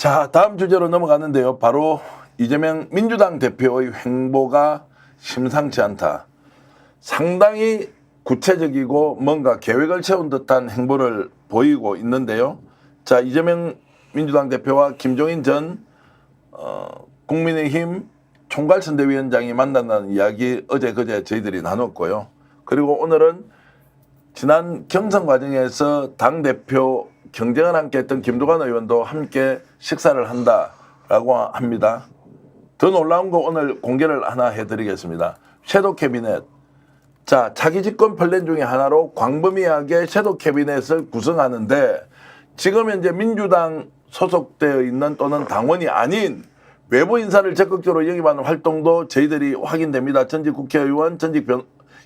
자, 다음 주제로 넘어가는데요. 바로 이재명 민주당 대표의 행보가 심상치 않다. 상당히 구체적이고 뭔가 계획을 세운 듯한 행보를 보이고 있는데요. 자, 이재명 민주당 대표와 김종인 전 국민의힘 총괄선대위원장이 만난다는 이야기 어제 그제 저희들이 나눴고요. 그리고 오늘은 지난 경선 과정에서 당대표 경쟁을 함께 했던 김두관 의원도 함께 식사를 한다라고 합니다. 더 놀라운 거 오늘 공개를 하나 해드리겠습니다. 섀도우 캐비넷. 자, 차기 집권 플랜 중에 하나로 광범위하게 섀도우 캐비넷을 구성하는데 지금 현재 민주당 소속되어 있는 또는 당원이 아닌 외부 인사를 적극적으로 영입하는 활동도 저희들이 확인됩니다. 전직 국회의원,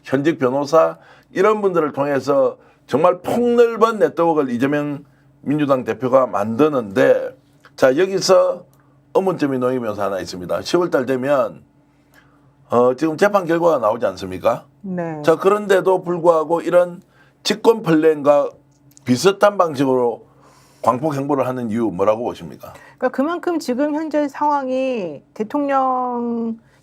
현직 변호사 이런 분들을 통해서 정말 폭넓은 네트워크를 이재명 민주당 대표가 만드는데 자, 여기서 의문점이 놓이면서 하나 있습니다. 10월달 되면 지금 재판 결과가 나오지 않습니까? 네. 자, 그런데도 불구하고 이런 집권 플랜과 비슷한 방식으로 광폭 행보를 하는 이유 뭐라고 보십니까? 그러니까 그만큼 지금 현재 상황이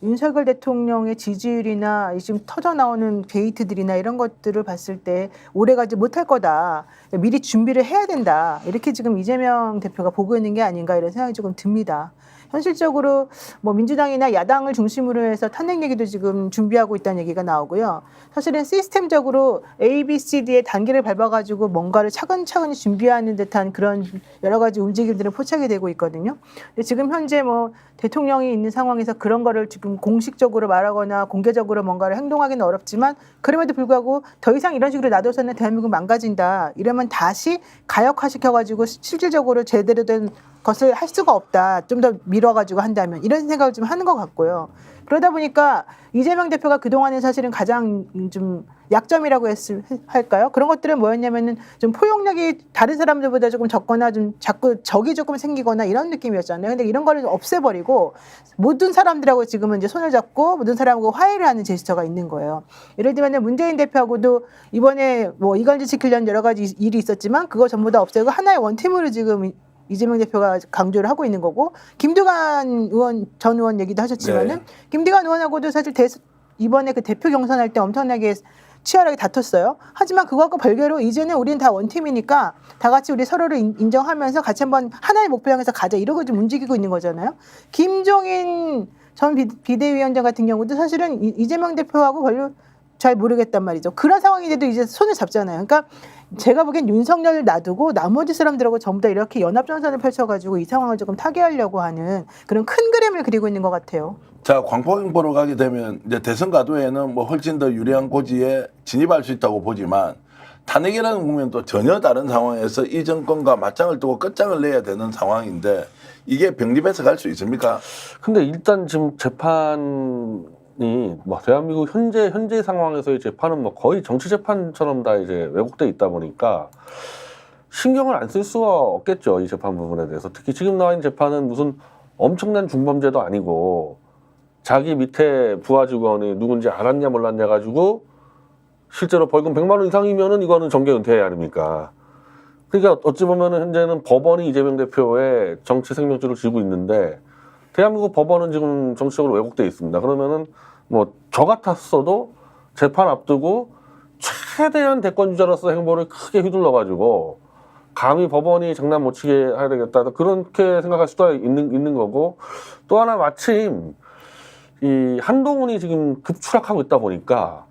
윤석열 대통령의 지지율이나 지금 터져 나오는 게이트들이나 이런 것들을 봤을 때 오래가지 못할 거다. 미리 준비를 해야 된다. 이렇게 지금 이재명 대표가 보고 있는 게 아닌가 이런 생각이 조금 듭니다. 현실적으로 뭐 민주당이나 야당을 중심으로 해서 탄핵 얘기도 지금 준비하고 있다는 얘기가 나오고요. 사실은 시스템적으로 A, B, C, D의 단계를 밟아가지고 뭔가를 차근차근 준비하는 듯한 그런 여러 가지 움직임들은 포착이 되고 있거든요. 근데 지금 현재 뭐 대통령이 있는 상황에서 그런 거를 지금 공식적으로 말하거나 공개적으로 뭔가를 행동하기는 어렵지만 그럼에도 불구하고 더 이상 이런 식으로 놔둬서는 대한민국 망가진다. 이러면 다시 가역화시켜가지고 실질적으로 제대로 된 것을 할 수가 없다. 좀 더 밀어가지고 한다면 이런 생각을 좀 하는 것 같고요. 그러다 보니까 이재명 대표가 그동안에 사실은 가장 좀 약점이라고 할까요? 그런 것들은 뭐였냐면은 좀 포용력이 다른 사람들보다 조금 적거나 좀 자꾸 적이 조금 생기거나 이런 느낌이었잖아요. 근데 이런 거를 없애버리고 모든 사람들하고 지금은 이제 손을 잡고 모든 사람하고 화해를 하는 제스처가 있는 거예요. 예를 들면 문재인 대표하고도 이번에 뭐 이관지 지키려는 여러 가지 일이 있었지만 그거 전부 다 없애고 하나의 원팀으로 지금 이재명 대표가 강조를 하고 있는 거고 김두관 전 의원 얘기도 하셨지만은 김두관 의원하고도 사실 이번에 그 대표 경선할 때 엄청나게 치열하게 다퉜어요. 하지만 그거하고 별개로 이제는 우리는 다 원팀이니까 다 같이 우리 서로를 인정하면서 같이 한번 하나의 목표 향해서 가자 이러고 좀 움직이고 있는 거잖아요. 김종인 전 비대위원장 같은 경우도 사실은 이재명 대표하고 별로 잘 모르겠단 말이죠. 그런 상황인데도 이제 손을 잡잖아요. 그러니까 제가 보기엔 윤석열을 놔두고 나머지 사람들하고 전부 다 이렇게 연합전선을 펼쳐가지고 이 상황을 조금 타개하려고 하는 그런 큰 그림을 그리고 있는 것 같아요. 자, 광폭 행보로 가게 되면 이제 대선 가도에는 뭐 훨씬 더 유리한 고지에 진입할 수 있다고 보지만 탄핵이라는 국면도 전혀 다른 상황에서 이 정권과 맞짱을 뜨고 끝장을 내야 되는 상황인데 이게 병립해서 갈 수 있습니까? 근데 일단 지금 재판이 뭐 대한민국 현재 상황에서의 재판은 뭐 거의 정치 재판처럼 다 이제 왜곡돼 있다 보니까 신경을 안 쓸 수가 없겠죠. 이 재판 부분에 대해서. 특히 지금 나와 있는 재판은 무슨 엄청난 중범죄도 아니고 자기 밑에 부하 직원이 누군지 알았냐 몰랐냐 가지고 실제로 벌금 100만 원 이상이면은 이거는 정계 은퇴해야 아닙니까? 그러니까 어찌 보면은 현재는 법원이 이재명 대표의 정치 생명줄을 쥐고 있는데 대한민국 법원은 지금 정치적으로 왜곡돼 있습니다. 그러면은 뭐 저 같았어도 재판 앞두고 최대한 대권주자로서 행보를 크게 휘둘러가지고 감히 법원이 장난 못 치게 해야 되겠다 그렇게 생각할 수도 있는 거고 또 하나 마침 이 한동훈이 지금 급추락하고 있다 보니까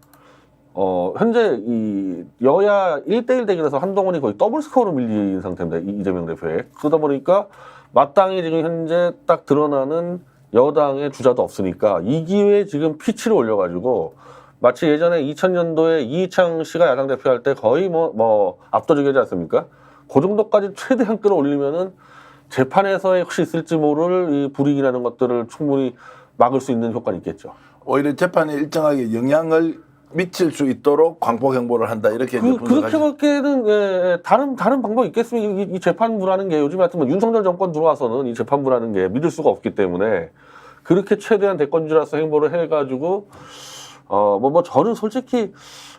현재 이 여야 1대1 대결에서 한동훈이 거의 더블 스코어로 밀린 상태입니다. 이재명 대표에. 그러다 보니까 마땅히 지금 현재 딱 드러나는 여당의 주자도 없으니까 이 기회에 지금 피치를 올려가지고 마치 예전에 2000년도에 이희창 씨가 야당 대표할 때 거의 뭐 압도적이지 않습니까? 그 정도까지 최대한 끌어올리면은 재판에서의 혹시 있을지 모를 이 불이익이라는 것들을 충분히 막을 수 있는 효과는 있겠죠. 오히려 재판에 일정하게 영향을 미칠 수 있도록 광폭 행보를 한다 이렇게 그렇게 밖에는 다른 방법이 있겠습니까? 이 재판부라는 게 요즘에 하여튼 뭐 윤석열 정권 들어와서는 이 재판부라는 게 믿을 수가 없기 때문에 그렇게 최대한 대권주자로서 행보를 해가지고 저는 솔직히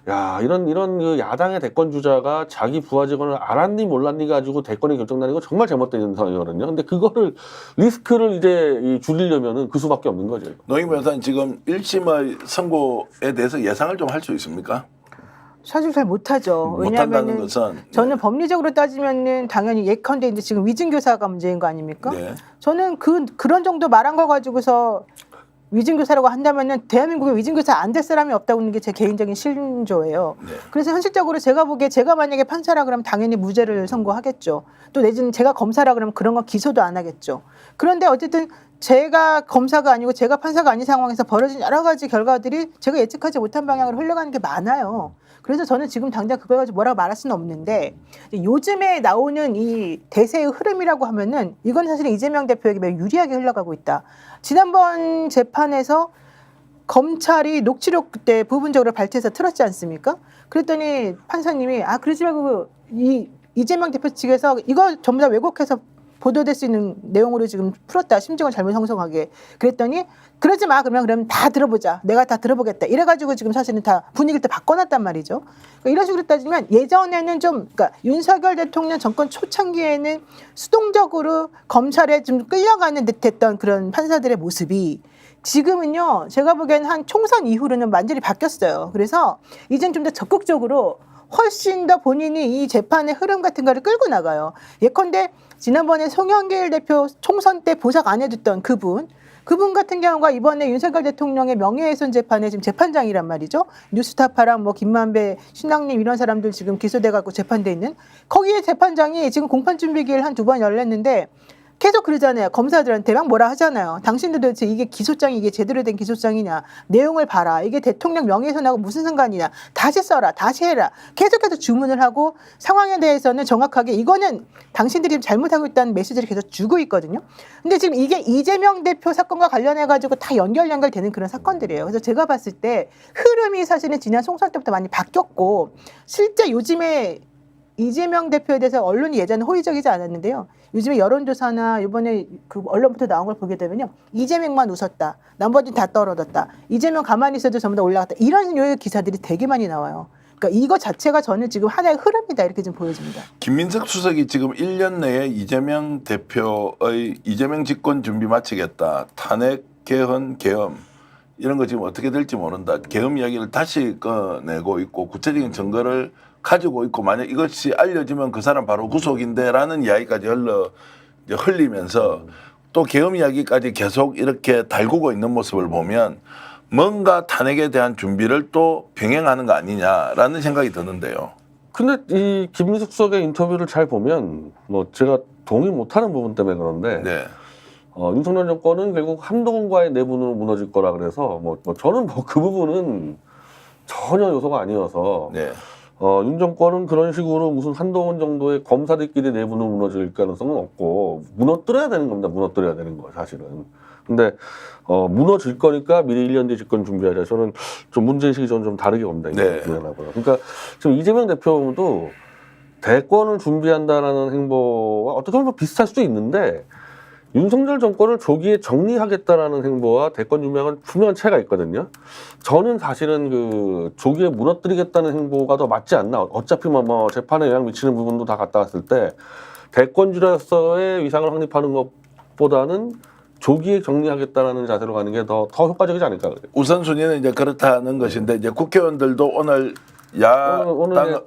야 이런 그 야당의 대권 주자가 자기 부하 직원을 알았니 몰랐니 가지고 대권이 결정나는 거 정말 잘못된 상황이거든요. 근데 그거를 리스크를 이제 줄이려면은 그 수밖에 없는 거죠. 노인 변호사는 지금 1심의 선고에 대해서 예상을 좀 할 수 있습니까? 사실 잘 못하죠. 못한다는 왜냐하면 것은 저는 법리적으로 따지면은 당연히 예컨대 이제 지금 위증교사가 문제인 거 아닙니까? 네. 저는 그런 정도 말한 거 가지고서 위증교사라고 한다면은 대한민국에 위증교사 안 될 사람이 없다고 하는 게 제 개인적인 신조예요. 네. 그래서 현실적으로 제가 보기에 제가 만약에 판사라 그러면 당연히 무죄를 선고하겠죠. 또 내지는 제가 검사라 그러면 그런 거 기소도 안 하겠죠. 그런데 어쨌든 제가 검사가 아니고 제가 판사가 아닌 상황에서 벌어진 여러 가지 결과들이 제가 예측하지 못한 방향으로 흘러가는 게 많아요. 그래서 저는 지금 당장 그걸 가지고 뭐라고 말할 수는 없는데 요즘에 나오는 이 대세의 흐름이라고 하면은 이건 사실 이재명 대표에게 매우 유리하게 흘러가고 있다. 지난번 재판에서 검찰이 녹취록 그때 부분적으로 발췌해서 틀었지 않습니까? 그랬더니 판사님이 그러지 말고 이재명 대표 측에서 이거 전부 다 왜곡해서 보도될 수 있는 내용으로 지금 풀었다. 심증을 잘못 형성하게. 그랬더니 그러지 마. 그러면 다 들어보자. 내가 다 들어보겠다. 이래가지고 지금 사실은 다 분위기를 다 바꿔놨단 말이죠. 그러니까 이런 식으로 따지면 예전에는 그러니까 윤석열 대통령 정권 초창기에는 수동적으로 검찰에 좀 끌려가는 듯했던 그런 판사들의 모습이 지금은요. 제가 보기엔 한 총선 이후로는 완전히 바뀌었어요. 그래서 이젠 좀 더 적극적으로 훨씬 더 본인이 이 재판의 흐름 같은 거를 끌고 나가요. 예컨대 지난번에 송영길 대표 총선 때 보석 안 해줬던 그분 같은 경우가 이번에 윤석열 대통령의 명예훼손 재판에 지금 재판장이란 말이죠. 뉴스타파랑 뭐 김만배, 신랑님 이런 사람들 지금 기소돼갖고 재판돼 있는 거기에 재판장이 지금 공판 준비기일 한 2번 열렸는데 계속 그러잖아요. 검사들한테 막 뭐라 하잖아요. 당신들 도대체 이게 기소장이 이게 제대로 된 기소장이냐. 내용을 봐라. 이게 대통령 명예훼손하고 무슨 상관이냐. 다시 써라. 다시 해라. 계속해서 주문을 하고 상황에 대해서는 정확하게 이거는 당신들이 잘못하고 있다는 메시지를 계속 주고 있거든요. 근데 지금 이게 이재명 대표 사건과 관련해가지고 다 연결되는 그런 사건들이에요. 그래서 제가 봤을 때 흐름이 사실은 지난 총선 때부터 많이 바뀌었고 실제 요즘에 이재명 대표에 대해서 언론이 예전에 호의적이지 않았는데요. 요즘에 여론조사나 이번에 그 언론부터 나온 걸 보게 되면요. 이재명만 웃었다. 나머지는 다 떨어졌다. 이재명 가만히 있어도 전부 다 올라갔다. 이런 류의 기사들이 되게 많이 나와요. 그러니까 이거 자체가 저는 지금 하나의 흐름이다 이렇게 좀 보여집니다. 김민석 수석이 지금 1년 내에 이재명 대표의 이재명 집권 준비 마치겠다. 탄핵, 개헌, 계엄 이런 거 지금 어떻게 될지 모른다. 계엄 이야기를 다시 꺼내고 있고 구체적인 증거를 가지고 있고 만약 이것이 알려지면 그 사람 바로 구속인데라는 이야기까지 흘리면서 또 계엄 이야기까지 계속 이렇게 달구고 있는 모습을 보면 뭔가 탄핵에 대한 준비를 또 병행하는 거 아니냐라는 생각이 드는데요. 근데 이 김민석 수석의 인터뷰를 잘 보면 뭐 제가 동의 못하는 부분 때문에 그런데 네. 윤석열 정권은 결국 한동훈과의 내분으로 무너질 거라 그래서 저는 그 부분은 전혀 요소가 아니어서 네. 윤 정권은 그런 식으로 무슨 한동훈 정도의 검사들끼리 내분으로 무너질 가능성은 없고 무너뜨려야 되는 겁니다. 무너뜨려야 되는 거 사실은. 근데 무너질 거니까 미리 1년 뒤 집권 준비하자. 저는 좀 문제의식이 좀 다르게 봅니다. 네. 그러니까 지금 이재명 대표도 대권을 준비한다라는 행보와 어떻게 보면 비슷할 수도 있는데 윤석열 정권을 조기에 정리하겠다라는 행보와 대권 준비하는 분명한 차이가 있거든요. 저는 사실은 그 조기에 무너뜨리겠다는 행보가 더 맞지 않나. 어차피 뭐 재판에 영향 미치는 부분도 다 갔다 왔을 때 대권주자로서의 위상을 확립하는 것보다는 조기에 정리하겠다라는 자세로 가는 게 더 효과적이지 않을까 그래요. 우선순위는 이제 그렇다는 것인데 이제 국회의원들도 오늘 야당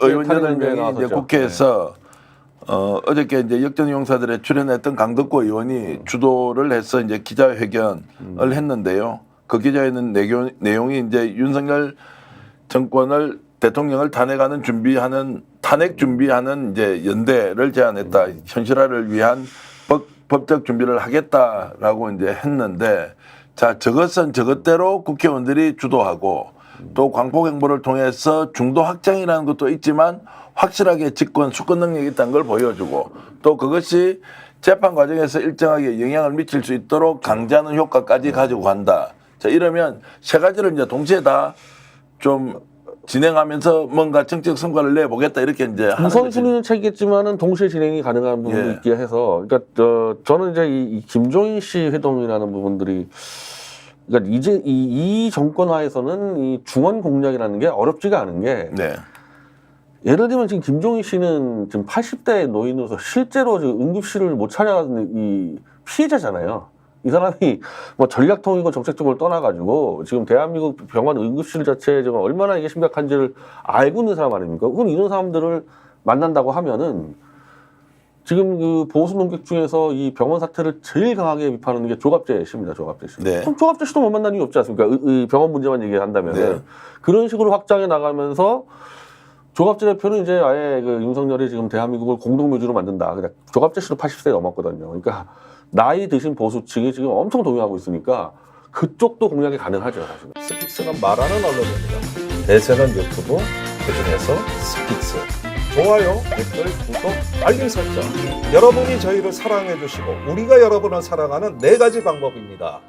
의원 8명이 이제 국회에서 어저께 이제 역전 용사들에 출연했던 강덕구 의원이 주도를 해서 이제 기자회견을 했는데요. 그 기자회견 내용이 이제 윤석열 정권을 대통령을 탄핵 준비하는 이제 연대를 제안했다. 현실화를 위한 법적 준비를 하겠다라고 이제 했는데 자, 저것은 저것대로 국회의원들이 주도하고 또 광폭 행보를 통해서 중도 확장이라는 것도 있지만 확실하게 집권 수권 능력이 있다는 걸 보여주고 또 그것이 재판 과정에서 일정하게 영향을 미칠 수 있도록 강제하는 효과까지 가지고 간다. 자, 이러면 세 가지를 이제 동시에 다 좀 진행하면서 뭔가 정책 성과를 내보겠다 이렇게 이제 하는 거죠. 우선순위는 차이겠지만은 동시에 진행이 가능한 부분도 있게 해서 그러니까 저는 이제 이 김종인 씨 회동이라는 부분들이 그러니까 이제 이 정권 하에서는 이 중원 공략이라는 게 어렵지가 않은 게 네. 예를 들면 지금 김종인 씨는 지금 80대 노인으로서 실제로 지금 응급실을 못 찾아가는 이 피해자잖아요. 이 사람이 뭐 전략통이고 정책적으로 떠나가지고 지금 대한민국 병원 응급실 자체에 지금 얼마나 이게 심각한지를 알고 있는 사람 아닙니까? 그럼 이런 사람들을 만난다고 하면은 지금 그 보수 논객 중에서 이 병원 사태를 제일 강하게 비판하는 게 조갑재 씨입니다. 조갑재 씨. 네. 그럼 조갑재 씨도 못 만나는 이유 없지 않습니까? 이 병원 문제만 얘기한다면 네. 그런 식으로 확장해 나가면서 조갑재 대표는 이제 아예 그 윤석열이 지금 대한민국을 공동묘지로 만든다. 그냥 조갑재 씨도 80세 넘었거든요. 그러니까 나이 드신 보수층이 지금 엄청 동요하고 있으니까 그쪽도 공략이 가능하죠. 사실은. 스픽스는 말하는 언론입니다. 대세는 유튜브, 그중에서 스픽스. 좋아요, 댓글, 구독, 알림 설정. 여러분이 저희를 사랑해 주시고 우리가 여러분을 사랑하는 4가지 방법입니다.